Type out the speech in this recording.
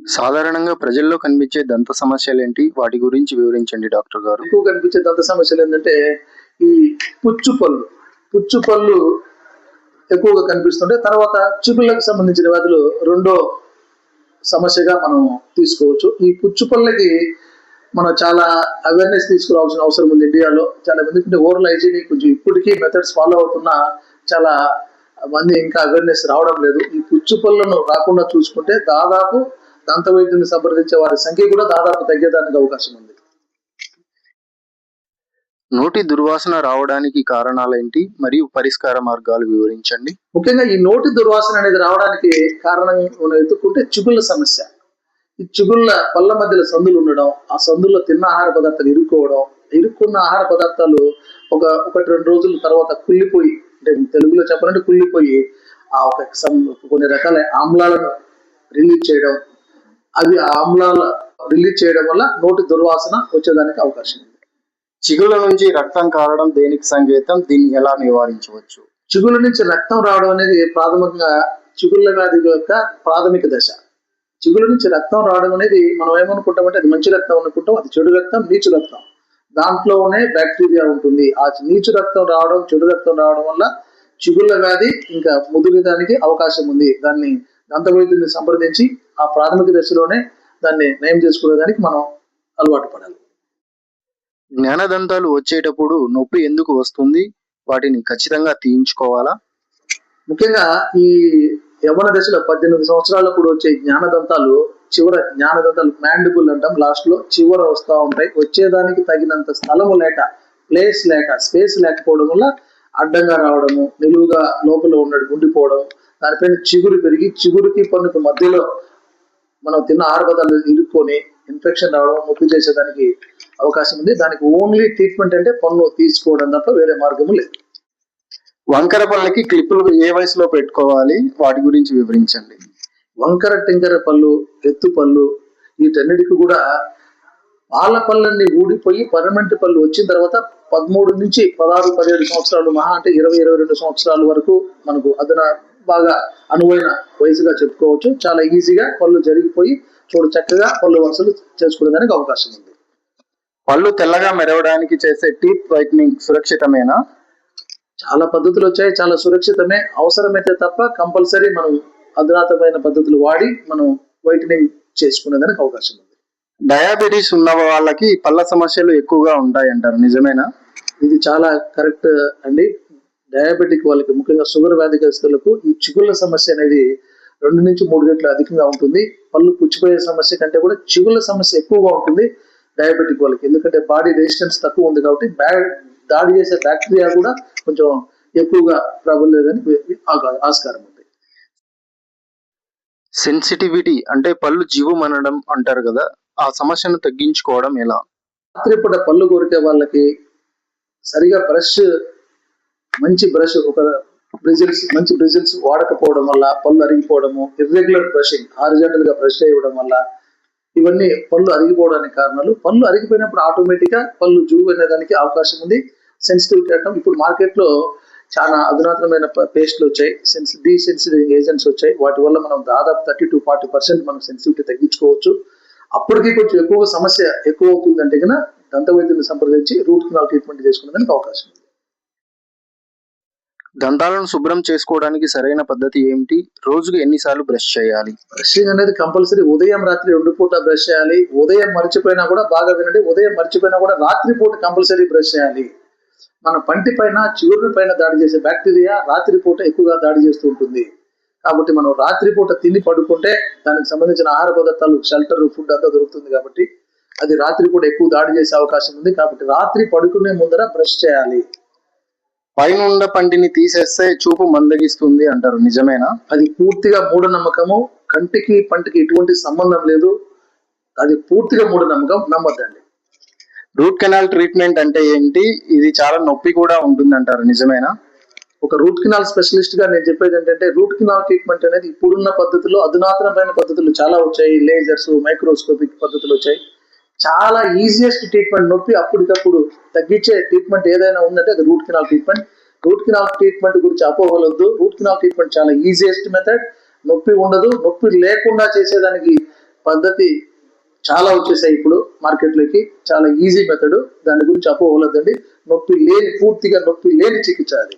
సాధారణంగా ప్రజల్లో కనిపించే దంత సమస్యలేంటి? వాటి గురించి వివరించండి డాక్టర్ గారు. ఎక్కువ కనిపించే దంత సమస్యలు ఏంటంటే ఈ పుచ్చు పళ్ళు పుచ్చు పళ్ళు ఎక్కువగా కనిపిస్తుంటే తర్వాత చిగుళ్ళకు సంబంధించిన వ్యాధులు రెండో సమస్యగా మనం తీసుకోవచ్చు. ఈ పుచ్చు పళ్ళకి మనం చాలా అవేర్నెస్ తీసుకురావాల్సిన అవసరం ఉంది ఇండియాలో. చాలా మంది ఓరల్ హైజీన్ కొంచెం ఇప్పటికీ మెథడ్స్ ఫాలో అవుతున్నా చాలా మంది ఇంకా అవేర్నెస్ రావడం లేదు. ఈ పుచ్చు పళ్ళను రాకుండా చూసుకుంటే దాదాపు దంత వైద్యుని సంప్రదించే వారి సంఖ్య కూడా దాదాపు తగ్గేదానికి అవకాశం ఉంది. నోటి దుర్వాసన రావడానికి కారణాలేంటి మరియు పరిష్కార మార్గాలు వివరించండి. ముఖ్యంగా ఈ నోటి దుర్వాసన అనేది రావడానికి కారణం మనం ఎత్తుకుంటే చిగుళ్ళ సమస్య. ఈ చిగుళ్ళ పళ్ళ మధ్యలో సందులు ఉండడం, ఆ సందుల్లో తిన్న ఆహార పదార్థాలు ఇరుక్కున్న ఆహార పదార్థాలు ఒకటి 2 రోజుల తర్వాత కుళ్ళిపోయి, అంటే తెలుగులో చెప్పాలంటే కుళ్ళిపోయి ఆ కొన్ని రకాల ఆమ్లాలను రిలీజ్ చేయడం, అవి ఆ ఆమ్లాల రిలీజ్ చేయడం వల్ల నోటి దుర్వాసన వచ్చేదానికి అవకాశం ఉంది. చిగుళ్ళ నుంచి రక్తం కారడం దేనికి సంకేతం? దీన్ని ఎలా నివారించవచ్చు? చిగుళ్ళ నుంచి రక్తం రావడం అనేది ప్రాథమికంగా చిగుళ్ళ వ్యాధి యొక్క ప్రాథమిక దశ. చిగుళ్ళ నుంచి రక్తం రావడం అనేది మనం ఏమనుకుంటామంటే అది మంచి రక్తం అనుకుంటాం, అది చెడు రక్తం, నీచు రక్తం. దాంట్లోనే బ్యాక్టీరియా ఉంటుంది. ఆ నీచు రక్తం రావడం, చెడు రక్తం రావడం వల్ల చిగుళ్ళ వ్యాధి ఇంకా ముదిరేదానికి అవకాశం ఉంది. దాన్ని దంత వైద్యుని సంప్రదించి ఆ ప్రాథమిక దశలోనే దాన్ని నయం చేసుకునేదానికి మనం అలవాటు పడాలి. జ్ఞానదంతాలు వచ్చేటప్పుడు నొప్పి ఎందుకు వస్తుంది? వాటిని ఖచ్చితంగా తీయించుకోవాలా? ముఖ్యంగా ఈ యవ్వన దశలో 18 సంవత్సరాలప్పుడు వచ్చే జ్ఞానదంతాలు మ్యాండిబుల్ అంటాం, లాస్ట్ లో చివర వస్తూ ఉంటాయి. వచ్చేదానికి తగినంత స్థలము లేక, స్పేస్ లేకపోవడం వల్ల అడ్డంగా రావడము, నిలువుగా లోపల ఉండిపోవడం, దానిపైన చిగురు పెరిగి చిగురుకి పన్నుకు మధ్యలో మనం తిన్న ఆహార పదార్థాలు ఇరుక్కొని ఇన్ఫెక్షన్ రావడం, నొప్పి చేసేదానికి అవకాశం ఉంది. దానికి ఓన్లీ ట్రీట్మెంట్ అంటే పన్ను తీసుకోవడం తప్ప వేరే మార్గము లేదు. వంకర పళ్ళకి క్లిప్పులు ఏ వయసులో పెట్టుకోవాలి? వాటి గురించి వివరించండి. వంకర టింకర పళ్ళు, ఎత్తు పళ్ళు, వీటన్నిటికీ కూడా పాల పళ్ళన్నీ ఊడిపోయి పర్మనెంట్ పళ్ళు వచ్చిన తర్వాత 13 నుంచి 16, 17 సంవత్సరాలు, మహా అంటే 20, 22 సంవత్సరాల వరకు మనకు బాగా అనువైన వయసుగా చెప్పుకోవచ్చు. చాలా ఈజీగా పళ్ళు జరిగిపోయి చక్కగా పళ్ళు వరుసలు చేసుకునేదానికి అవకాశం ఉంది. పళ్ళు తెల్లగా మెరవడానికి చేసే టీత్ వైట్నింగ్ సురక్షితమేనా? చాలా పద్ధతులు వచ్చాయి, చాలా సురక్షితమే. అవసరమైతే తప్ప కంపల్సరీ మనం అధునాతమైన పద్ధతులు వాడి మనం వైట్నింగ్ చేసుకునేదానికి అవకాశం ఉంది. డయాబెటీస్ ఉన్న వాళ్ళకి పళ్ళ సమస్యలు ఎక్కువగా ఉంటాయంటారు, నిజమేనా? ఇది చాలా కరెక్ట్ అండి. డయాబెటిక్ వాళ్ళకి, ముఖ్యంగా షుగర్ వ్యాధిగ్రస్తులకు ఈ చిగుళ్ళ సమస్య అనేది 2 నుంచి 3 రెట్లు అధికంగా ఉంటుంది. పళ్ళు పుచ్చిపోయే సమస్య కంటే కూడా చిగుళ్ళ సమస్య ఎక్కువగా ఉంటుంది డయాబెటిక్ వాళ్ళకి. ఎందుకంటే బాడీ రెసిస్టెన్స్ తక్కువ ఉంది కాబట్టి దాడి చేసే బ్యాక్టీరియా కూడా కొంచెం ఎక్కువగా ప్రబలేదని ఆస్కారం ఉంది. సెన్సిటివిటీ అంటే పళ్ళు జీవమనడం అంటారు కదా, ఆ సమస్యను తగ్గించుకోవడం ఎలా? రాత్రిపూట పళ్ళు కొరికే వాళ్ళకి సరిగా మంచి బ్రిజిల్స్ వాడకపోవడం వల్ల పళ్ళు అరిగిపోవడము, ఇర్రెగ్యులర్ బ్రషింగ్, హారిజాంటల్ గా బ్రష్ చేయడం వల్ల ఇవన్నీ పళ్ళు అరిగిపోవడానికి కారణాలు. పళ్ళు అరిగిపోయినప్పుడు ఆటోమేటిక్ గా పళ్ళు జూవు అనేదానికి అవకాశం ఉంది. సెన్సిటివిటీ అంటాం. ఇప్పుడు మార్కెట్ లో చాలా అధునాతనమైన పేస్ట్లు వచ్చాయి, డీసెన్సిటివింగ్ ఏజెంట్స్ వచ్చాయి. వాటి వల్ల మనం దాదాపు 30 to 40% మనం సెన్సిటివిటీ తగ్గించుకోవచ్చు. అప్పటికి కొంచెం సమస్య ఎక్కువ అవుతుందంటే కనుక దంత వైద్యుని సంప్రదించి రూట్ కెనాల్ ట్రీట్మెంట్ చేసుకునేదానికి అవకాశం ఉంది. దంతాలను శుభ్రం చేసుకోవడానికి సరైన పద్ధతి ఏమిటి? రోజుకు ఎన్నిసార్లు బ్రష్ చేయాలి? బ్రషింగ్ అనేది కంపల్సరీ ఉదయం రాత్రి 2 పూట బ్రష్ చేయాలి. ఉదయం మర్చిపోయినా కూడా, బాగా వినండి, ఉదయం మర్చిపోయినా కూడా రాత్రి పూట కంపల్సరీ బ్రష్ చేయాలి. మన పంటి పైన, చిగురు పైన దాడి చేసే బ్యాక్టీరియా రాత్రిపూట ఎక్కువగా దాడి చేస్తూ ఉంటుంది. కాబట్టి మనం రాత్రిపూట తిని పడుకుంటే దానికి సంబంధించిన ఆహార పదార్థాలు, షెల్టర్, ఫుడ్ అంతా దొరుకుతుంది కాబట్టి అది రాత్రిపూట ఎక్కువ దాడి చేసే అవకాశం ఉంది. కాబట్టి రాత్రి పడుకునే ముందర బ్రష్ చేయాలి. పైన పంటిని తీసేస్తే చూపు మందగిస్తుంది అంటారు, నిజమేనా? అది పూర్తిగా మూఢనమ్మకము. కంటికి పంటికి ఎటువంటి సంబంధం లేదు. అది పూర్తిగా మూఢనమ్మకం, నమ్మద్దండి. రూట్ కెనాల్ ట్రీట్మెంట్ అంటే ఏంటి? ఇది చాలా నొప్పి కూడా ఉంటుంది అంటారు, నిజమేనా? ఒక రూట్ కెనాల్ స్పెషలిస్ట్ గా నేను చెప్పేది ఏంటంటే, రూట్ కెనాల్ ట్రీట్మెంట్ అనేది ఇప్పుడున్న పద్ధతుల్లో అధునాతనమైన పద్ధతులు చాలా వచ్చాయి. లేజర్స్, మైక్రోస్కోపిక్ పద్ధతులు వచ్చాయి. చాలా ఈజియెస్ట్ ట్రీట్మెంట్, నొప్పి అప్పటికప్పుడు తగ్గించే ట్రీట్మెంట్ ఏదైనా ఉందంటే అది root canal treatment. Root canal treatment గురించి అపోహలొద్దు. రూట్ కెనాల్ ట్రీట్మెంట్ చాలా ఈజియెస్ట్ మెథడ్. నొప్పి ఉండదు. నొప్పి లేకుండా చేసేదానికి పద్ధతి చాలా వచ్చేసాయి ఇప్పుడు మార్కెట్లోకి. చాలా ఈజీ మెథడ్, దాని గురించి అపోహలొద్దండి. పూర్తిగా నొప్పి లేని చికిత్స అది.